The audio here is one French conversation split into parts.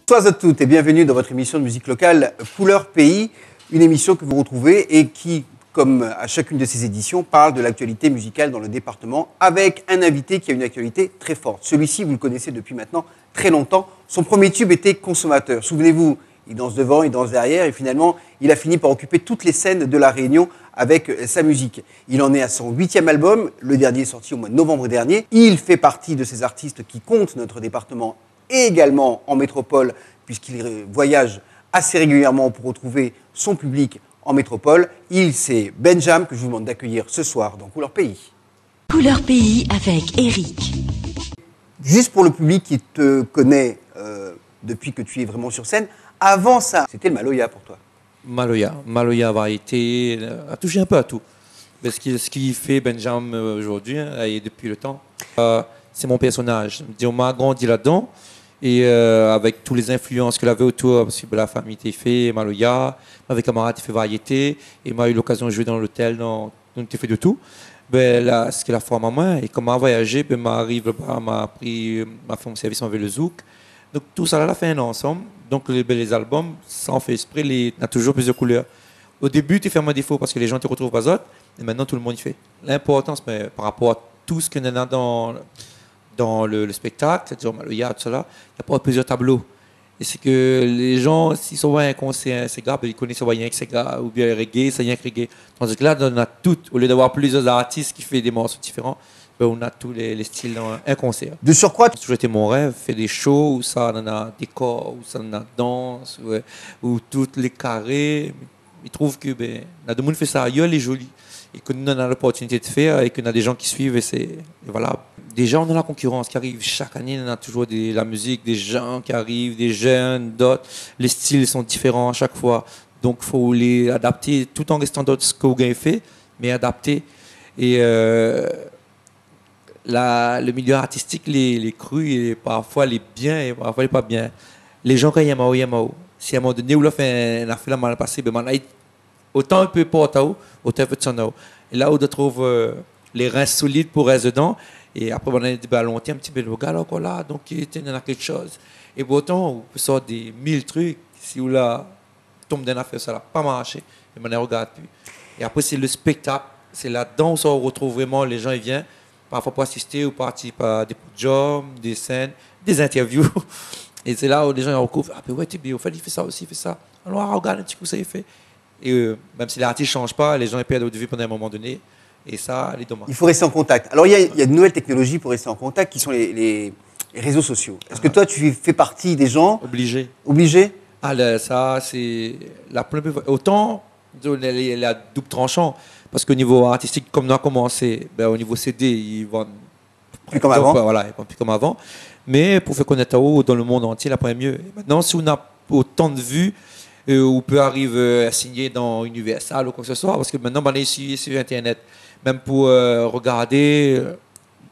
Bonsoir à toutes et bienvenue dans votre émission de musique locale Couleur Pays, une émission que vous retrouvez et qui, comme à chacune de ces éditions, parle de l'actualité musicale dans le département avec un invité qui a une actualité très forte. Celui-ci, vous le connaissez depuis maintenant très longtemps. Son premier tube était Consommateur. Souvenez-vous, il danse devant, il danse derrière et finalement, il a fini par occuper toutes les scènes de La Réunion avec sa musique. Il en est à son 8e album, le dernier est sorti au mois de novembre dernier. Il fait partie de ces artistes qui comptent notre département et également en métropole, puisqu'il voyage assez régulièrement pour retrouver son public en métropole. C'est Benjam que je vous demande d'accueillir ce soir dans Couleur Pays. Couleur Pays avec Eric. Juste pour le public qui te connaît depuis que tu es vraiment sur scène, avant ça, c'était le Maloya pour toi. Maloya variété, a touché un peu à tout. Mais ce qui fait Benjam aujourd'hui, et depuis le temps, c'est mon personnage. On m'a grandi là-dedans. Et avec toutes les influences qu'il avait autour, parce que la famille était fait, Maloya, avec camarades, il fait variété, et m'a eu l'occasion de jouer dans l'hôtel, donc il fait de tout. Ben, là, ce qu'il a fait à ma main, et comme m'a voyagé, ben, m'arrive là-bas, m'a fait mon service avec le zouk. Donc tout ça, là, a fait un ensemble. Donc les albums, sans faire esprit, il y a toujours plusieurs couleurs. Au début, tu fais un défaut parce que les gens te retrouvent pas autres, et maintenant tout le monde y fait. L'importance, mais par rapport à tout ce qu'il y a dans le spectacle, c'est-à-dire Maloya, tout cela, il y a pas plusieurs tableaux. Et c'est que les gens, s'ils sont voyant un concert, c'est grave, ils connaissent rien que c'est grave, ou bien le reggae, c'est rien que reggae. Tandis que là, on a tout, au lieu d'avoir plusieurs artistes qui font des morceaux différents, ben on a tous les styles dans un concert. De surcroît, Ça a toujours été mon rêve, faire des shows où ça en a décor, où ça en a danse, où toutes les carrés. Ils trouvent que ben, tout le monde fait ça ailleurs, les jolis. Et que nous, on a l'opportunité de faire, et qu'on a des gens qui suivent, et voilà. Déjà, on a la concurrence qui arrive chaque année, on a toujours la musique, des gens qui arrivent, des jeunes, d'autres. Les styles sont différents à chaque fois. Donc, il faut les adapter tout en restant dans ce qu'on a fait, mais adapter. Et le milieu artistique, les crus, et parfois les biens, et parfois les pas bien. Les gens, quand il y a Mao, il y a Mao. Si à un moment donné, on a fait un affaire mal passé, ben, autant un peu porte à haut, autant un peu de son haut. Et là où on trouve les reins solides pour rester dedans, et après on a des ballons, un petit peu le gars encore là, donc il y en a quelque chose. Et pourtant, on peut sortir des 1000 trucs, si on là tombe dans affaire, ça n'a pas marché, et on ne regarde plus. Et après, c'est le spectacle, c'est là-dedans où on retrouve vraiment les gens, ils viennent, parfois pour assister ou participer à des jobs, des scènes, des interviews. Et c'est là où les gens recouvrent, ah ben ouais, il fait ça aussi, il fait ça. Alors, regarde un petit coup, ça il fait. Et même si l'artiste ne change pas, les gens perdent de vue pendant un moment donné. Et ça, les dommages. il faut rester en contact. Alors, il y a de nouvelles technologies pour rester en contact qui sont les réseaux sociaux. Est-ce que toi, tu fais partie des gens Obligé. obligés? Ah, ça, c'est la première fois. Autant la double tranchant, parce qu'au niveau artistique, comme on a commencé, ben, au niveau CD, ils vendent Plus comme avant. Voilà, ils vendent plus comme avant. Mais pour faire connaître dans le monde entier, la première mieux. Et maintenant, si on a autant de vues, on peut arriver à signer dans Universal ou quoi que ce soit, parce que maintenant, on est sur Internet. Même pour regarder,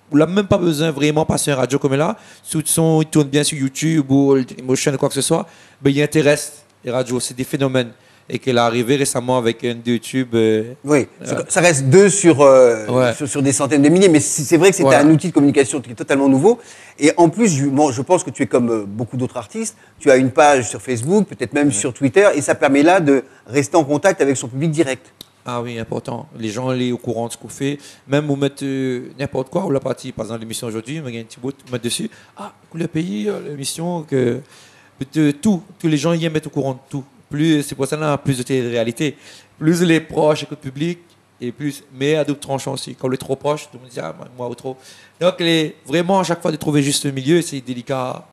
on n'a même pas besoin vraiment passer un radio comme là. Si le son il tourne bien sur YouTube ou Emotion ou quoi que ce soit, ben, il intéresse les radios. C'est des phénomènes. Et qu'elle est arrivée récemment avec un YouTube. Oui, ça reste deux sur des centaines de milliers, mais c'est vrai que c'était un outil de communication qui est totalement nouveau. Et en plus, je pense que tu es comme beaucoup d'autres artistes, tu as une page sur Facebook, peut-être même sur Twitter, et ça permet là de rester en contact avec son public direct. Ah oui, important. Les gens sont au courant de ce qu'on fait. Même vous mettez n'importe quoi, ou la partie, par exemple, l'émission aujourd'hui, on a un petit bout, mettre dessus. Ah, le pays, l'émission, que tout, que les gens y mettent au courant de tout. Plus, c'est pour ça qu'on a plus de télé-réalité. Plus les proches écoutent le public, et plus, mais à double tranchant aussi. Quand on est trop proche, tout le monde dit, ah, moi ou trop. Donc, vraiment, à chaque fois, de trouver juste le milieu, c'est délicat.